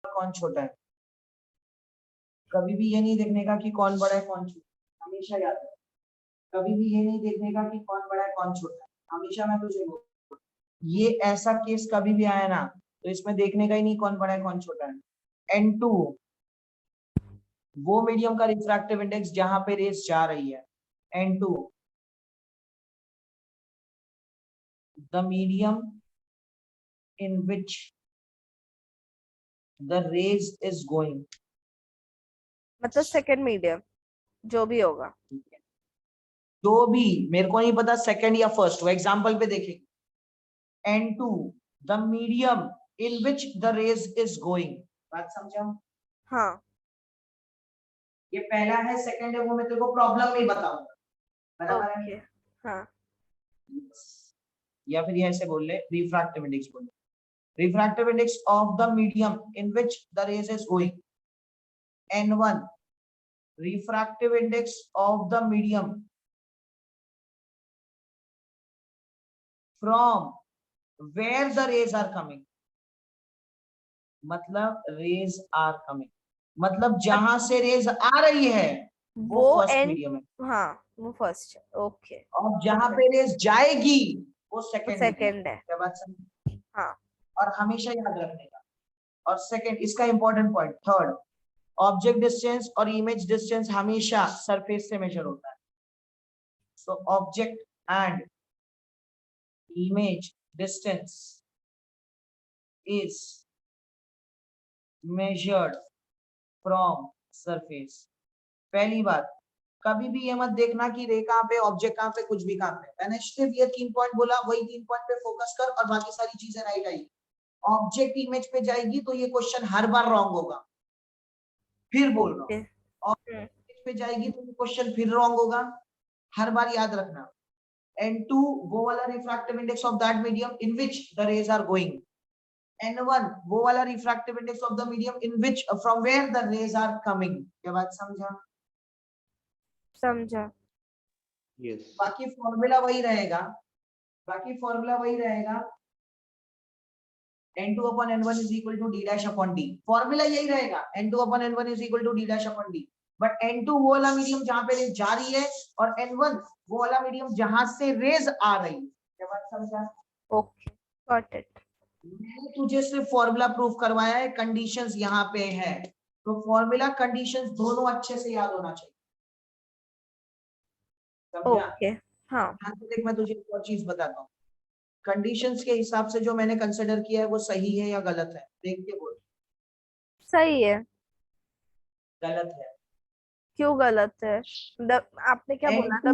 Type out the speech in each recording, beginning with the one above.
कौन छोटा है। कभी भी ये नहीं देखने का कि कौन बड़ा है कौन छोटा है, हमेशा याद रख। कभी भी ये नहीं देखने का कि कौन बड़ा है कौन छोटा है, हमेशा मैं तुझे बोलूं ये ऐसा केस कभी भी आया ना तो इसमें देखने का ही नहीं कौन बड़ा है कौन छोटा है। N2 वो मीडियम का रिफ्रैक्टिव इंडेक्स जहां पे रेस जा रही है। N2 the medium in which the rays is going। मतलब सेकंड मीडियम जो भी होगा, जो भी, मेरे को नहीं पता सेकंड या फर्स्ट, वो एग्जांपल पे देखेंगे। N2 the medium in which the rays is going। बात समझा। हाँ ये पहला है, सेकंड है वो मैं तेरे को प्रॉब्लम में बताऊंगा, बराबर ओके है। हाँ या फिर ये ऐसे बोल ले, रिफ्रैक्टिव इंडेक्स बोल ले, refractive index of the medium in which the rays is going. N1 refractive index of the medium from where the rays are coming। मतलब रेज आर कमिंग, मतलब जहां से रेज आ रही है वो वो फर्स्ट एन, मीडियम है, हाँ वो फर्स्ट है, ओके और जहां पे रेज जाएगी वो वो सेकंड मीडियम सेकंड है। है। क्या बात समझ। हाँ और हमेशा याद रखने का। और सेकंड, इसका important point third, object distance और इमेज डिस्टेंस हमेशा सरफेस से मेजर होता है। So object and image distance is measured from surface। पहली बात, कभी भी ये मत देखना कि रे कहां पे, ऑब्जेक्ट कहां पे, कुछ भी कहां पे। मैंने सिर्फ ये 3 पॉइंट बोला, वही 3 पॉइंट पे फोकस कर और बाकी सारी चीजें राइट आई। ऑब्जेक्ट इमेज पे जाएगी तो ये क्वेश्चन हर बार रॉन्ग होगा, फिर बोल रहा ओके हूँ। ऑब्जेक्ट पे जाएगी तो ये क्वेश्चन फिर रॉन्ग होगा, हर बार याद रखना। N2 वो वाला refractive index of that medium in which the rays are going. N1 वो वाला refractive index of the medium in which from where the rays are coming. क्या बात समझा। समझा। Yes. बाकी फॉर्मूला वही रहेगा, बाकी फॉर्मूला वही रहेगा। N2 upon N1 is equal to D dash upon D। Formula यही रहेगा, N2 upon N1 is equal to D dash upon D। But N2 वो वाला मीडियम जहां पे रेज जा रही है और N1 वो वाला मीडियम जहां से रेज आ रही है। क्या बात समझा। Okay got it. मैंने तुझे सिर्फ फॉर्मूला प्रूफ करवाया है, कंडीशंस यहाँ पे है, तो फॉर्मूला कंडीशंस दोनों अच्छे से याद होना चाहिए। समझा। ओके हाँ ध्यान से देख, मैं तुझे एक और चीज बताता हूँ, कंडीशंस के हिसाब से जो मैंने कंसिडर किया है वो सही है या गलत है, देख के बोल। सही है। गलत है। क्यों गलत है? आपने क्या बोला था?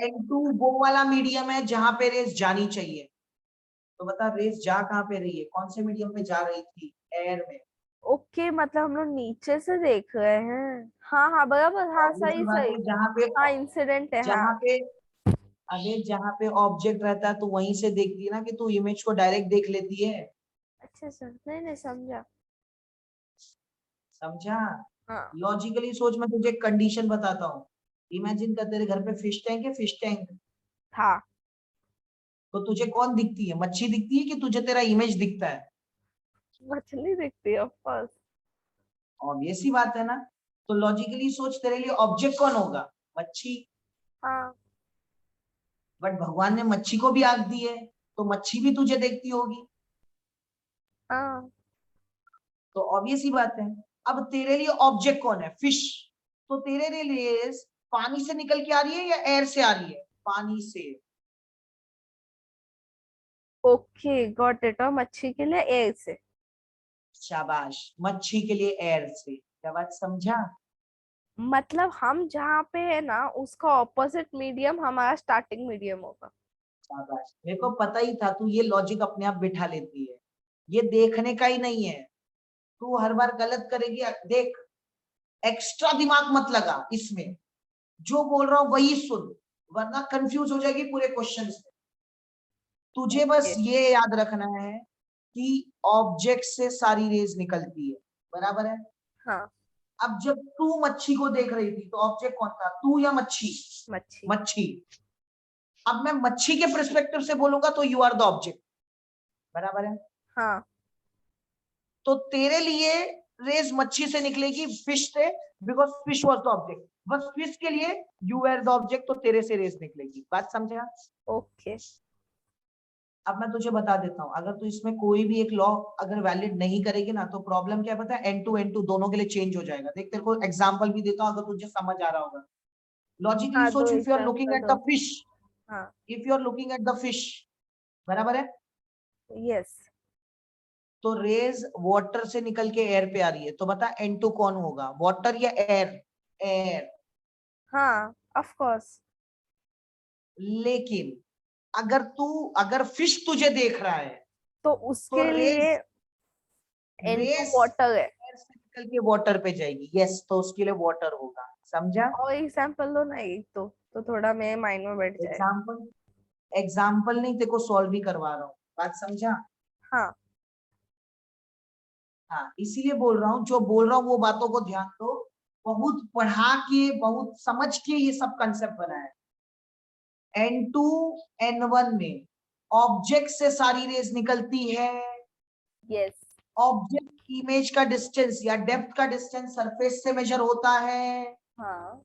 N2 वो वाला मीडियम है जहां पे रेस जानी चाहिए। तो बता रेस जा कहां पे रही है, कौन से मीडियम पे जा रही थी, एयर में। ओके मतलब हम लोग नीचे से देख रहे हैं। हाँ हाँ बराबर, हाँ ऑब्वियस सी सही बात सही। है, हाँ इंसिडेंट है हाँ। जहां पे अरे जहां पे ऑब्जेक्ट रहता है तो वहीं से देखती है ना, कि तू इमेज को डायरेक्ट देख लेती है। अच्छा सर, नहीं नहीं समझा। समझा। हाँ लॉजिकली सोच, मैं तुझे कंडीशन बताता हूँ। इमेजिन कर तेरे घर पे फिश टैंक है, फिश टैंक। था। तो तुझे कौन दिखती है, मच्छी दिखती है कि तुझे तेरा इमेज दिखता है। मछली दिखती है ऑफ कोर्स। ऑब्वियस सी बात है ना। तो लॉजिकली सोच, तेरे लिए ऑब्जेक्ट कौन होगा, मच्छी। हाँ बट भगवान ने मच्छी को भी आंख दी है, तो मच्छी भी तुझे देखती होगी। हाँ तो ऑब्वियस ही बात है। अब तेरे लिए ऑब्जेक्ट कौन है, फिश। तो तेरे लिए पानी से निकल के आ रही है या एयर से आ रही है, पानी से। Okay got it. और मच्छी के लिए एयर से। शाबाश, मच्छी के लिए एयर से। क्या बात समझा। मतलब हम जहाँ पे है ना उसका ऑपोजिट मीडियम हमारा स्टार्टिंग मीडियम होगा। शाबाश, मेरे को पता ही था तू ये लॉजिक अपने आप बिठा लेती है, ये देखने का ही नहीं है। तू हर बार गलत करेगी, देख। एक्स्ट्रा दिमाग मत लगा इसमें, जो बोल रहा हूं वही सुन, वरना कंफ्यूज हो जाएगी पूरे क्वेश्चन से। तुझे बस ओके ये याद रखना है कि ऑब्जेक्ट से सारी रेज निकलती है, बराबर है। हाँ अब जब तू मच्छी को देख रही थी तो ऑब्जेक्ट कौन था, तू या मच्छी। मच्छी। मच्छी। अब मैं मच्छी के पर्सपेक्टिव से बोलूंगा तो यू आर द ऑब्जेक्ट, बराबर है। हाँ तो तेरे लिए रेज मच्छी से निकलेगी, फिश से, because fish was the object. बस फिश के लिए यू आर द ऑब्जेक्ट, तो तेरे से रेज निकलेगी। बात समझा? ओके। अब मैं तुझे बता देता हूँ, अगर तू इसमें कोई भी एक लॉ अगर वैलिड नहीं करेगी ना, तो प्रॉब्लम क्या है पता है, N2 दोनों के लिए चेंज हो जाएगा। देख तेरे को एग्जांपल भी देता हूँ, अगर तुझे समझ आ रहा होगा। लॉजिकली हाँ, सोच, दो if you are looking example at दो। द फिश, हाँ। If you are looking at the fish, बराबर है, यस। तो रेज वाटर से निकल के एयर पे आ रही है, तो बता N2 कौन होगा, वाटर या एयर? एयर। हाँ, ऑफ कोर्स। लेकिन अगर फिश तुझे देख रहा है, तो तो उसके लिए रेज N2 रेस वाटर है। एयर से निकल के वाटर पे जाएगी। यस, तो उसके लिए वाटर होगा। समझा? और एग्जांपल दो ना एक तो थोड़ा मेरे माइंड में बैठ जाए। एग्जाम्पल, एग्जाम्पल नहीं, तेरे को सॉल्व भी करवा रहा हूँ। बात समझा? हाँ। हाँ, इसीलिए बोल रहा हूँ, जो बोल रहा हूँ वो बातों को ध्यान दो। बहुत पढ़ा के, बहुत समझ के ये सब कंसेप्ट बनाया है। N2 N1 में ऑब्जेक्ट से सारी रेज निकलती है। यस। ऑब्जेक्ट इमेज का डिस्टेंस या डेप्थ का डिस्टेंस सरफेस से मेजर होता है। हाँ।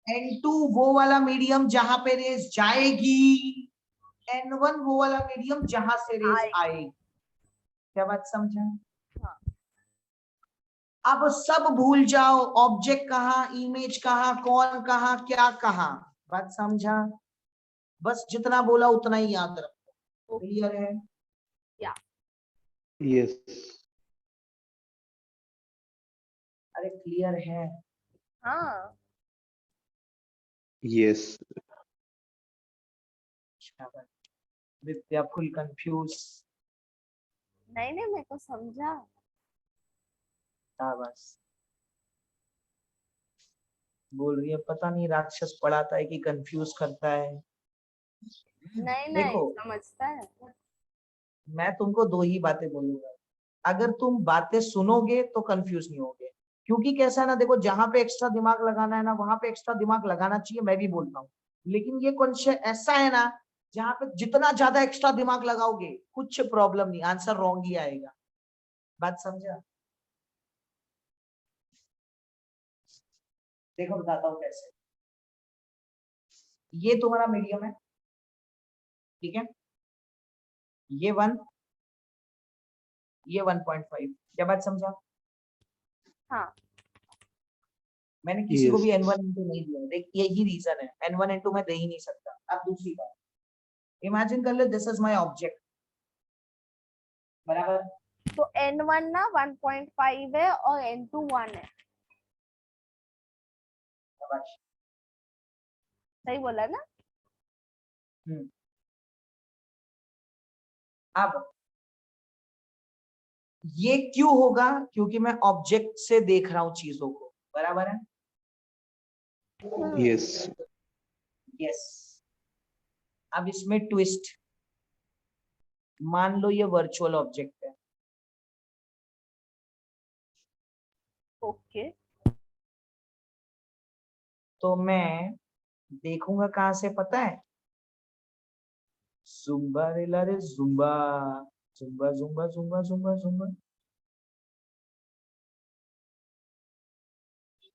N2 वो वाला मीडियम जहां पे रेज जाएगी, N1 वो वाला मीडियम जहां से रेज आई। आएगी। क्या बात समझा? हाँ। अब सब भूल जाओ, ऑब्जेक्ट कहाँ, इमेज कहाँ, कौन कहाँ, क्या कहाँ। बात समझा? बस जितना बोला उतना ही याद रखो। क्लियर है? या। यस। अरे क्लियर है? हाँ। यस। विद्या फुल कंफ्यूज। नहीं नहीं, मैं तो समझा। बस बोल रही है पता नहीं राक्षस पढ़ाता है कि कंफ्यूज करता है। नहीं नहीं, देखो, समझता है। मैं तुमको दो ही बातें बोलूंगा। अगर तुम बातें सुनोगे तो कंफ्यूज नहीं होगे, क्योंकि कैसा है ना, देखो जहां पे एक्स्ट्रा दिमाग लगाना है ना, वहां पे एक्स्ट्रा दिमाग लगाना चाहिए, मैं भी बोलता हूँ। लेकिन ये कॉन्सेप्ट ऐसा है ना, जहां पे जितना ज्यादा एक्स्ट्रा दिमाग लगाओगे कुछ प्रॉब्लम नहीं, आंसर रॉन्ग ही आएगा। बात समझा? देखो बताता हूँ कैसे। ये तुम्हारा मीडियम है, ठीक है, ये 1, ये 1.5। क्या बात समझा? हाँ। मैंने किसी को यस। भी N1 N2 नहीं दिया, देख यही रीजन है, N1 N2 मैं दे ही नहीं सकता। अब दूसरी बात, इमेजिन कर ले दिस इज माय ऑब्जेक्ट, बराबर? तो N1 ना 1.5 है और N2 1 है। शाबाश। सही बोला ना? हम्म। अब ये क्यों होगा, क्योंकि मैं ऑब्जेक्ट से देख रहा हूं चीजों को, बराबर है? यस। यस। अब इसमें ट्विस्ट, मान लो ये वर्चुअल ऑब्जेक्ट है, ओके। तो मैं देखूंगा कहां से पता है? जुम्बा रे ला रे Zumba, Zumba Zumba Zumba Zumba Zumba,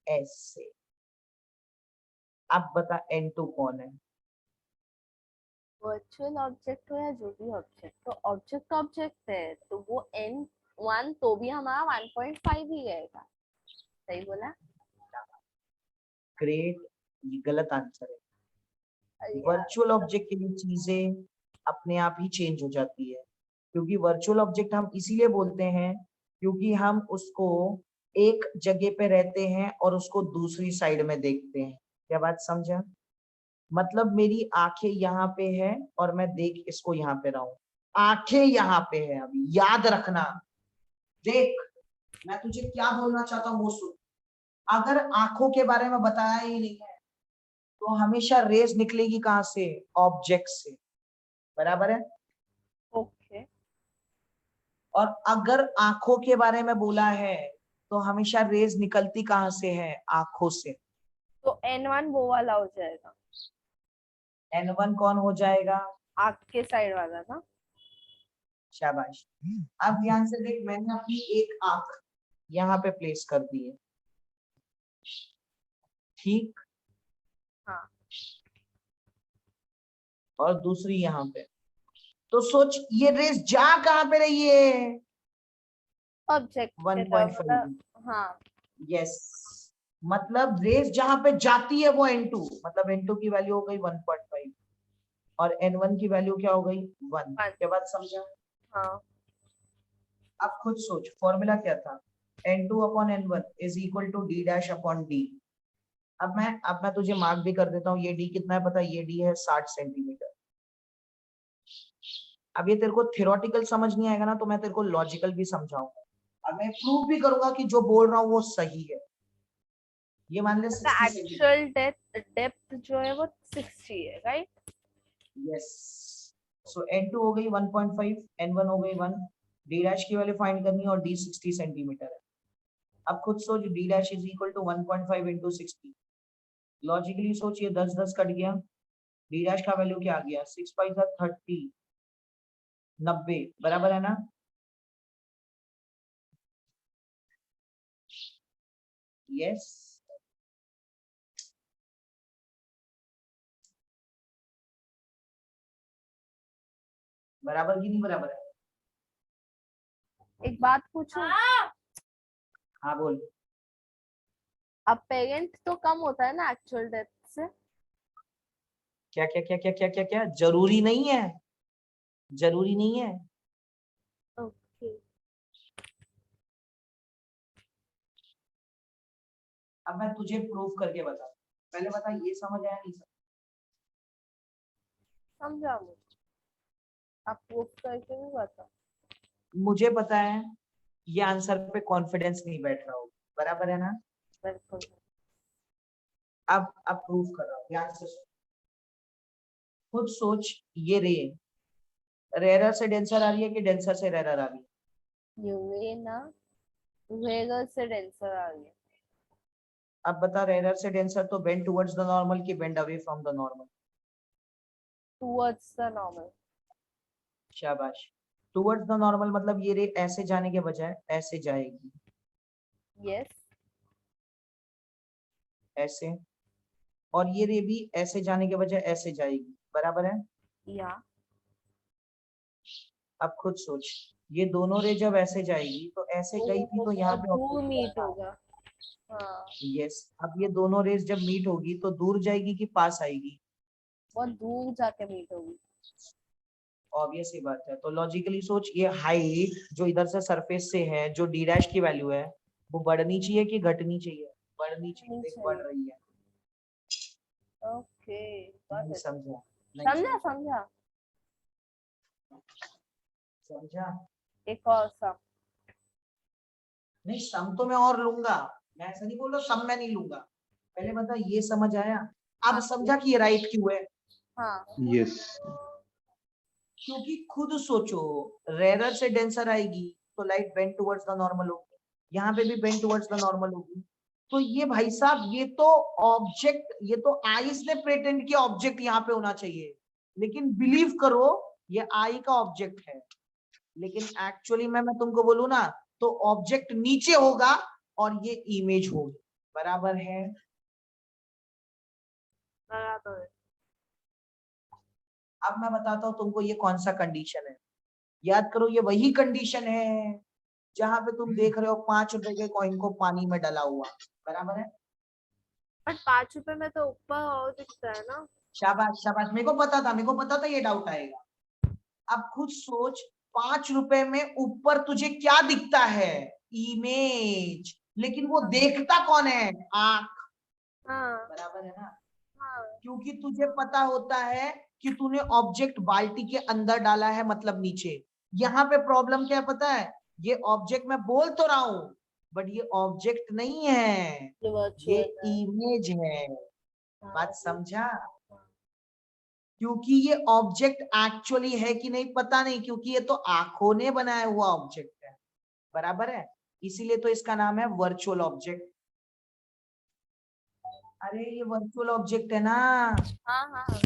ऐसे। अब बता N2 कौन है? वर्चुअल ऑब्जेक्ट हो या जो भी ऑब्जेक्ट, तो ऑब्जेक्ट ऑब्जेक्ट है, तो वो N1 तो भी हमारा 1.5 ही रहेगा। सही बोला? ग्रेट। ये गलत आंसर है। अरे यार। वर्चुअल ऑब्जेक्ट के लिए चीजें अपने आप ही चेंज हो जाती है, क्योंकि वर्चुअल ऑब्जेक्ट हम इसीलिए बोलते हैं क्योंकि हम उसको एक जगह पे रहते हैं और उसको दूसरी साइड में देखते हैं। क्या बात समझा? मतलब मेरी आंखें यहाँ पे है और मैं देख इसको यहाँ पे रहा हूं, आंखें यहाँ पे है। अभी याद रखना, देख मैं तुझे क्या बोलना चाहता हूँ वो सुन। अगर आंखों के बारे में बताया ही नहीं है, तो हमेशा रेज निकलेगी कहां से? ऑब्जेक्ट से, बराबर है? ओके। और अगर आंखों के बारे में बोला है, तो हमेशा रेज निकलती कहां से है? आंखों से। तो N1 वो वाला हो जाएगा, N1 कौन हो जाएगा? आग के साइड वाला ना। शाबाश। अब ध्यान से देख, मैंने अपनी एक आंख यहाँ पे प्लेस कर दिए, ठीक। हाँ। और दूसरी यहाँ पे। तो सोच ये रेस जा कहाँ पे रही है? ऑब्जेक्ट 1.5। हाँ। यस, मतलब रेस जहां पे जाती है वो n2, मतलब n2 की वैल्यू हो गई 1.5 और n1 की वैल्यू क्या हो गई 1। के बाद समझा? हाँ। अब खुद सोच, फॉर्मूला क्या था? n2 upon n1 is equal to d dash upon d। अब मैं तुझे मार्क भी कर देता हूँ, ये d कितना है पता है? ये d है 60 सेंटीमीटर। अब ये तेरे को थियोरेटिकल समझ नहीं आएगा ना, तो मैं तेरे को लॉजिकल भी समझाऊंगा। अब मैं प्रूव भी करूंगा कि जो बोल रहा हूँ वो सही है। ये मान ले 60 सेंटीमीटर। एक्चुअल डेप्थ जो है वो 60 है, राइट? यस, सो n2 हो गई 1.5, n1 हो गई 1, d डैश की वैल्यू फाइंड करनी है और d 60 सेंटीमीटर है। अब खुद सोच, d dash is equal to 1.5 into 60। Logically सोच, ये 10 10 कट गया, d डैश का वैल्यू क्या आ गया? 6 5 30, 90, बराबर है ना? यस, बराबर की नहीं बराबर है? एक बात पूछूं? हाँ बोल। अपेरेंट तो कम होता है ना एक्चुअल डेप्थ से? क्या क्या क्या क्या क्या क्या क्या? जरूरी नहीं है, जरूरी नहीं है। ओके। अब मैं तुझे प्रूव करके बता, पहले बता ये समझ आया नहीं समझ? समझा मुझे, आप प्रूफ करके भी बता। मुझे पता है ये आंसर पे कॉन्फिडेंस नहीं बैठ रहा हो, बराबर है ना? बिल्कुल। अब प्रूव कर रहा हूँ, ध्यान से सुन। खुद सोच, ये रे रेरर से डेंसर आ रही है कि डेंसर से रेरर आ रही है? ये ना रेगर से डेंसर आ रही है। अब बता, रेरर से डेंसर तो बेंड टुवर्ड्स द नॉर्मल की bend away from the normal? Towards the normal. शाबाश। टुवर्ड्स द नॉर्मल मतलब ये रे ऐसे जाने के बजाय ऐसे जाएगी, यस। ऐसे। और ये रे भी ऐसे जाने के बजाय ऐसे जाएगी, बराबर है? या। अब खुद सोच, ये दोनों रे जब ऐसे जाएगी तो ऐसे गई थी तो यहाँ बहुत पे दूर ऑब्जेक्ट क्या मीट था? होगा। हाँ। यस। अब ये दोनों रेस जब मीट होगी तो दूर जाएगी कि पास आएगी? बहुत दूर जाके मीट होगी। ऑब्वियस ही बात है। तो लॉजिकली सोच, ये हाइट जो इधर से सरफेस से है, जो डी डैश की वैल्यू है, वो बढ़नी चाहिए कि घटनी चाहिए? बढ़नी चाहिए। नहीं देख बढ़ चाहिए। रही है। ओके, नहीं गॉट इट। समझा? नहीं समझा समझा? समझा। समझा? एक और सम। नहीं, सम तो मैं और लूंगा, मैं ऐसा नहीं बोल रहा सम मैं नहीं लूंगा। पहले बता ये समझ आया? अब हाँ। समझा कि ये राइट क्यों है? हाँ। Yes. क्योंकि खुद सोचो, रेरर से डेंसर आएगी तो light bend towards the normal होगी, यहाँ पे भी बेंड टुवर्ड्स द नॉर्मल होगी। तो ये भाई साहब, ये तो ऑब्जेक्ट, ये तो आईज ने प्रेटेंड किया ऑब्जेक्ट यहाँ पे होना चाहिए, लेकिन बिलीव करो ये आई का ऑब्जेक्ट है। लेकिन एक्चुअली मैं तुमको बोलूं ना, तो ऑब्जेक्ट नीचे होगा और ये इमेज होगी, बराबर है? बराबर है। अब मैं बताता हूँ तुमको ये कौन सा कंडीशन है। याद करो, ये वही कंडीशन है जहां पे तुम देख रहे हो 5 रुपए के कॉइन को पानी में डाला हुआ, बराबर है? बट 5 रुपए में तो ऊपर और दिखता है ना। शाबाश शाबाश, मेरे को पता था ये डाउट आएगा। अब खुद सोच, 5 रुपए में ऊपर तुझे क्या दिखता है? इमेज। लेकिन वो देखता कौन है? आंख, हाँ। बराबर है ना? हाँ। क्योंकि तुझे पता होता है कि तूने ऑब्जेक्ट बाल्टी के अंदर डाला है, मतलब नीचे। यहाँ पे प्रॉब्लम क्या है पता है? ये ऑब्जेक्ट मैं बोल तो रहा हूं, बट ये ऑब्जेक्ट नहीं है, ये ये वर्चुअल है। इमेज है। बात हाँ। समझा? क्योंकि ये ऑब्जेक्ट एक्चुअली है कि नहीं पता नहीं, क्योंकि ये तो आंखों ने बनाया हुआ ऑब्जेक्ट है, बराबर है? इसीलिए तो इसका नाम है वर्चुअल ऑब्जेक्ट। अरे ये वर्चुअल ऑब्जेक्ट है ना, हाँ। हाँ।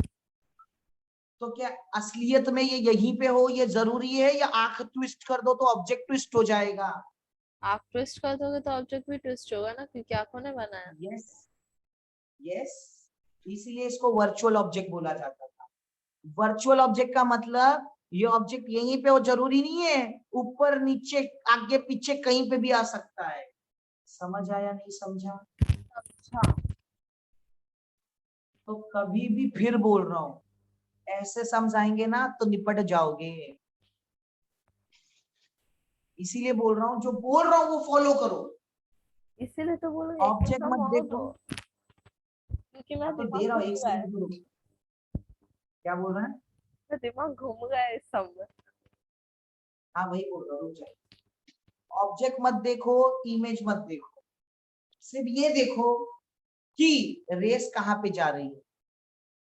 तो क्या असलियत में ये यहीं पे हो, ये जरूरी है? या आंख ट्विस्ट कर दो तो ऑब्जेक्ट ट्विस्ट हो जाएगा? आप ट्विस्ट कर दोगे तो ऑब्जेक्ट भी ट्विस्ट होगा ना, क्योंकि आंखों ने बनाया। यस यस, इसीलिए इसको वर्चुअल ऑब्जेक्ट बोला जाता था। वर्चुअल ऑब्जेक्ट का मतलब ये ऑब्जेक्ट यहीं पे हो जरूरी नहीं है, ऊपर नीचे आगे पीछे कहीं पे भी आ सकता है। समझ आया नहीं समझा? अच्छा, तो कभी भी फिर बोल रहा हूं, ऐसे समझाएंगे ना तो निपट जाओगे। इसीलिए बोल रहा हूँ, जो बोल रहा हूँ वो फॉलो करो। इसीलिए तो बोल रही ऑब्जेक्ट एकदम मत हो देखो। दो, क्योंकि मेरा हाँ तो दिमाग दे रहा हूँ, घूम एक रहा है। सेकंड रुको, रुको। क्या बोल रहा है? मेरा दिमाग घूम रहा है इस सब में। हाँ वही बोल रहा हूँ, रुक जाओ। ऑब्जेक्ट मत देखो, इमेज मत देखो, सिर्फ ये देखो कि रेस कहाँ पे जा रही है।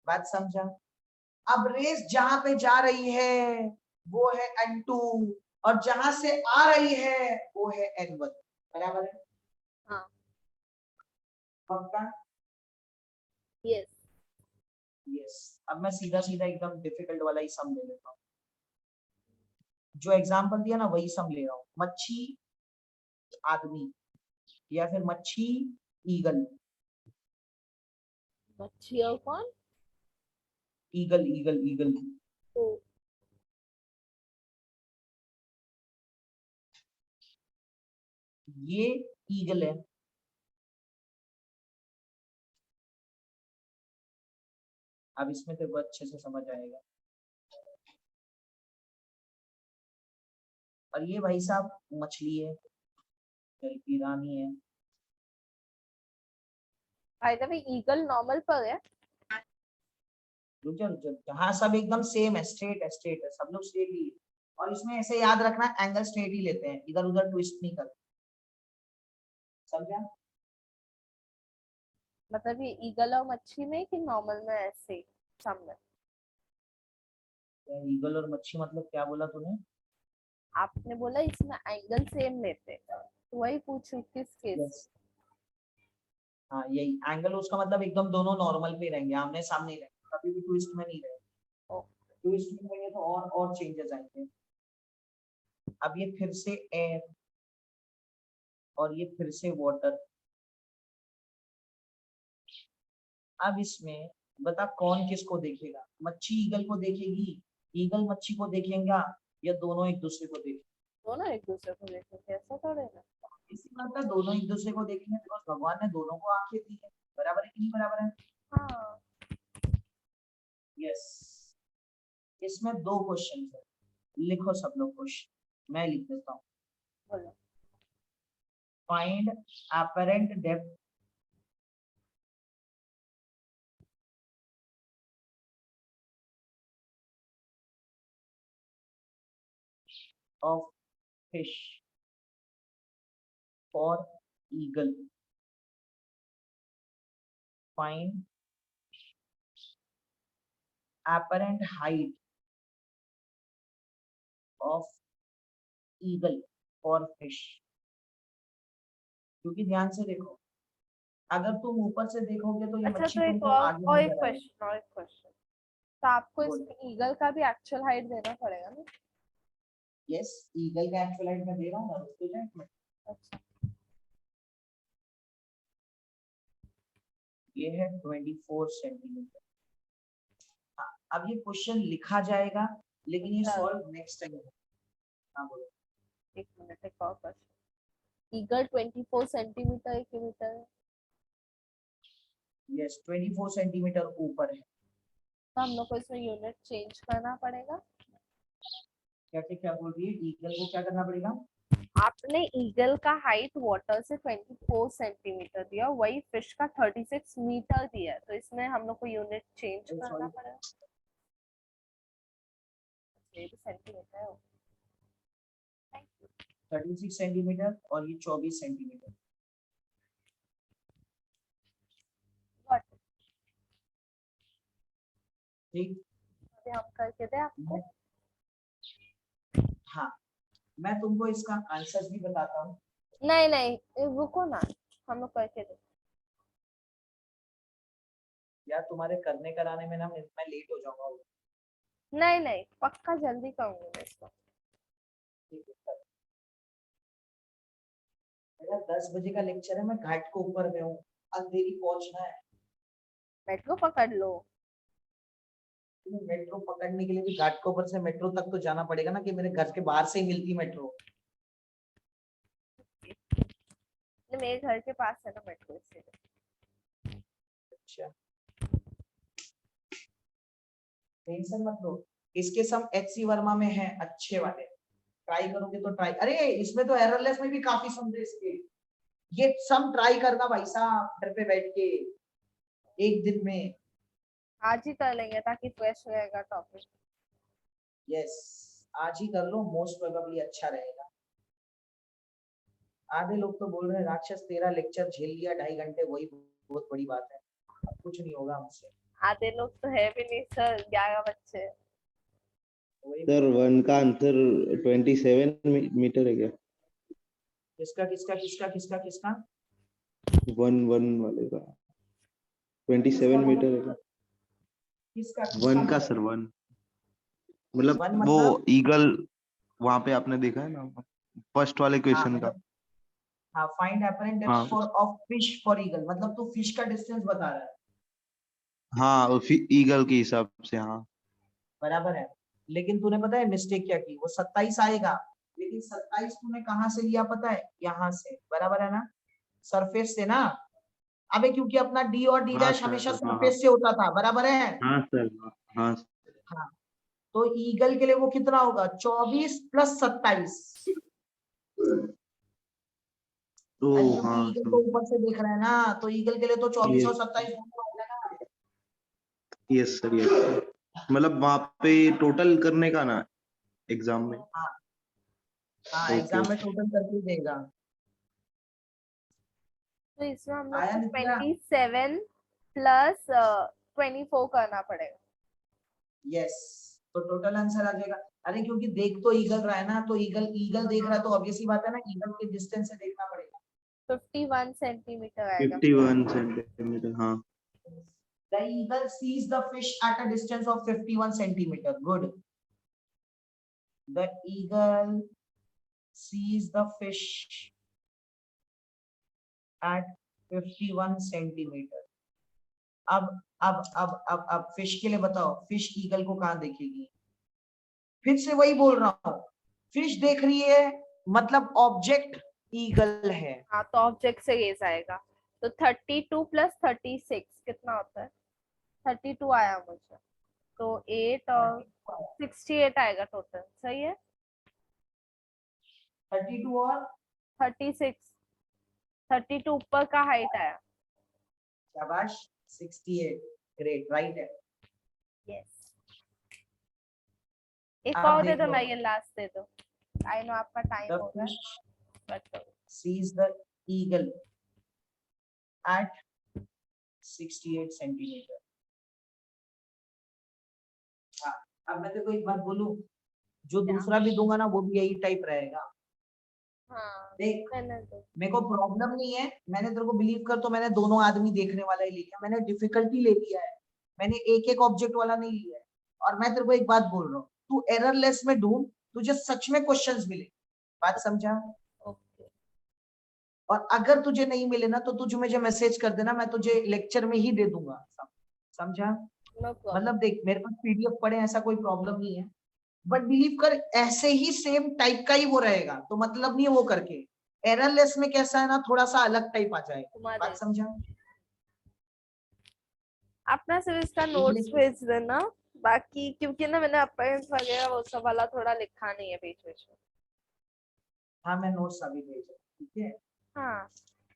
बात समझा? अब रेस जहां पे जा रही है वो है N2, और जहां से आ रही है वो है N1। बराबर है? हाँ, पक्का? यस। यस। अब मैं सीधा सीधा एकदम डिफिकल्ट वाला ही सम ले लेता हूँ। जो एग्जांपल दिया ना वही सम ले रहा हूँ। मच्छी आदमी, या फिर मच्छी ईगल। मच्छी और कौन? Eagle eagle eagle. तो ये ईगल है, अब इसमें तेरे को अच्छे से समझ आएगा। और ये भाई साहब मछली है, जल की रानी है। By the way, eagle normal पर है। रुक जा रुक जा, जहाँ सब एकदम सेम है, स्ट्रेट है, सब लोग स्ट्रेट ही है। और इसमें ऐसे याद रखना, एंगल स्ट्रेट ही लेते हैं, इधर उधर ट्विस्ट नहीं करते। समझा? मतलब ये ईगल और मच्छी में कि नॉर्मल में ऐसे सब में? ईगल और मच्छी मतलब क्या बोला तूने? आपने बोला इसमें एंगल सेम लेते हैं, तो वही पूछू किस केस। यस। हाँ यही एंगल, उसका मतलब एकदम दोनों नॉर्मल पे रहेंगे, आमने सामने ही रहेंगे, कभी भी ट्विस्ट में नहीं रहेंगे। ओ, ट्विस्ट में रहेंगे तो और चेंजेस आएंगे। अब ये फिर से एयर, और ये फिर से वाटर। अब इसमें बता कौन किसको देखेगा? मच्छी ईगल को देखेगी, ईगल मच्छी को देखेगा, या दोनों एक दूसरे को देखेंगे? दोनों एक दूसरे को देखेंगे, ऐसा थोड़े ना। इसी बात है, दोनों एक दूसरे को देखेंगे, बिकॉज भगवान ने दोनों को आंखें दी है। बराबर है कि नहीं बराबर है? हाँ, यस। इसमें दो क्वेश्चन है, लिखो सब लोग क्वेश्चन, मैं लिख देता हूँ। बोलो। Find apparent depth of fish for eagle. Find apparent height of eagle for fish. क्योंकि ध्यान से देखो, अगर तुम ऊपर से देखोगे तो ये अच्छा, मच्छी तो एक तुमको आगे और एक नजर आएगी। क्वेश्चन, और एक क्वेश्चन। तो आपको बोल। इसमें ईगल का भी एक्चुअल हाइट देना पड़ेगा ना? यस, ईगल का एक्चुअल हाइट मैं दे रहा हूँ ना, रुक तो जा एक मिनट। अच्छा, ये है 24 सेंटीमीटर। हाँ, अब ये क्वेश्चन लिखा जाएगा, लेकिन ये अच्छा, सॉल्व नेक्स्ट टाइम। हाँ बोलो। एक मिनट, एक और क्वेश्चन। ईगल 24 सेंटीमीटर एक मीटर है, यस 24 सेंटीमीटर ऊपर है। तो हम लोग को इसमें यूनिट चेंज करना पड़ेगा। क्या क्या बोल रही है? ईगल को क्या करना पड़ेगा? आपने ईगल का हाइट वाटर से 24 सेंटीमीटर दिया, वही फिश का 36 मीटर दिया है, तो इसमें हम लोग को यूनिट चेंज करना सॉरी, पड़ेगा। ये भी सेंटीमीटर है। Thank you. 36 सेंटीमीटर और ये 24 सेंटीमीटर। Got it। ठीक। अभी हम करके दे आपको। मैं- हाँ, मैं तुमको इसका आंसर भी बताता हूँ। नहीं नहीं, रुको ना, हम लोग करके दे। यार तुम्हारे करने कराने में ना मैं लेट हो जाऊंगा। नहीं नहीं, पक्का जल्दी करूंगी मैं इसको। ठीक है। मेरा 10 बजे का लेक्चर है, मैं घाट के ऊपर में हूँ, अंधेरी पहुंचना है। मेट्रो पकड़ लो। मेट्रो पकड़ने के लिए भी घाट के ऊपर से मेट्रो तक तो जाना पड़ेगा ना, कि मेरे घर के बाहर से ही मिलती मेट्रो। मेरे घर के पास है ना मेट्रो, इसलिए। अच्छा, टेंशन मत लो, इसके सब HC वर्मा में है अच्छे वाले, ट्राई करोगे तो ट्राई, अरे इसमें तो एररलेस में भी काफी समझे इसके, ये सब ट्राई करना भाई साहब घर पे बैठ के एक दिन में। आज ही कर लेंगे ताकि फ्रेश रहेगा टॉपिक। यस, आज ही कर लो, मोस्ट प्रोबेबली अच्छा रहेगा। आधे लोग तो बोल रहे हैं राक्षस तेरा लेक्चर झेल लिया 2.5 घंटे, वही बहुत बड़ी बात है, अब कुछ नहीं होगा हमसे। आधे लोग तो है भी नहीं सर, 11 बच्चे। वही सर 1 का आंसर 27 मीटर है क्या? किसका किसका किसका किसका किसका 1 वाले का 27 मीटर है क्या? किसका 1 का सर 1 मतलब वन वो मतलब ईगल वहां पे आपने देखा है ना, फर्स्ट वाले हाँ क्वेश्चन का। मतलब हाँ, फाइंड अपरेंट डेप्थ हाँ for of fish for eagle, मतलब तू फिश का डिस्टेंस बता रहा है। हाँ, ईगल के हिसाब से हाँ। बराबर है, लेकिन तूने पता है मिस्टेक क्या की, वो 27 आएगा, लेकिन 27 तूने कहाँ से लिया पता है, यहाँ से, बराबर है ना, सरफेस से ना। अबे क्योंकि अपना डी और डी हाँ डैश हमेशा सर, हाँ हाँ सरफेस से होता था, बराबर है। हाँ सर, हाँ हाँ, तो ईगल के लिए वो कितना होगा, 24 + 27। तो अरे क्योंकि हाँ ईगल सर, तो ऊपर से देख रहा है ना, तो ईगल के लिए तो 24 ये और 27 दोनों आएगा ना। यस सर, यस मतलब वहां पे टोटल करने का ना एग्जाम में। हाँ हाँ, ओके एग्जाम में ओके। टोटल करके देगा। तो इसमें हम लोग आया को नित्या? 27 प्लस 24 करना पड़ेगा। यस, तो टोटल आंसर आ जाएगा। अरे क्योंकि देख तो ईगल रहा है ना, तो ईगल ईगल देख रहा है, तो ऑब्वियस ही बात है ना, ईगल के डिस्टेंस से देखना पड़ेगा। 51 सेंटीमीटर आएगा। 51 सेंटीमीटर हाँ। The eagle sees the fish at a distance of 51 centimeter. Good. The eagle sees the fish at 51 centimeter. अब फिश के लिए बताओ, फिश ईगल को कहाँ देखेगी? फिर से वही बोल रहा हूँ, फिश देख रही है मतलब ऑब्जेक्ट ईगल है। हाँ, तो ऑब्जेक्ट से गेज आएगा। तो 32 + 36 कितना होता है? 32 आया मुझे, तो 8 और 68 आएगा टोटल, सही है। 32 और 36, 32 ऊपर का हाइट आया। शाबाश, 68, ग्रेट, राइट है। यस। एक आप और दे देख दो, लो, मैं ये लास्ट दे दो। आई नो आपका टाइम the हो गया, fish but sees the eagle at 68 centimeter. हाँ, अब मैं तेरे को एक बात बोलूं, जो दूसरा भी दूंगा ना वो भी यही टाइप रहेगा। हाँ देख, मैंने तो मेरे को प्रॉब्लम नहीं है, मैंने तेरे को बिलीव कर, तो मैंने दोनों आदमी देखने वाला ही लिया, मैंने डिफिकल्टी ले लिया है, मैंने एक एक ऑब्जेक्ट वाला नहीं लिया है। और मैं तेरे को एक बात बोल रहा हूँ, तू एररलेस में ढूंढ, तुझे सच में क्वेश्चंस मिले, बात समझा? ओके। और अगर तुझे नहीं मिले ना, तो तुझे मुझे मैसेज कर देना, मैं तुझे लेक्चर में ही दे दूंगा, समझा? No problem. मतलब देख, मेरे पास PDF पड़े, ऐसा कोई प्रॉब्लम नहीं है, बट बिलीव कर ऐसे ही सेम टाइप का ही वो रहेगा, तो मतलब नहीं है वो करके। एररलेस में कैसा है ना, थोड़ा सा अलग टाइप आ जाएगा, तुम्हारे बात समझा? अपना सिर्फ इसका नोट्स इंग्लिश, भेज देना, बाकी क्योंकि ना मैंने अपॉइंट वगैरह वो सब वाला थोड़ा लिखा नहीं है बीच बीच में। हाँ मैं नोट्स अभी भेज रहा हूँ, ठीक है? हाँ,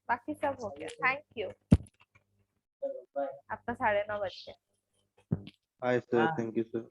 बाकी सब हो गया। Thank you. चलो बाय। आपका 9:30 बज गया। हाय सर, हाँ थैंक यू सर।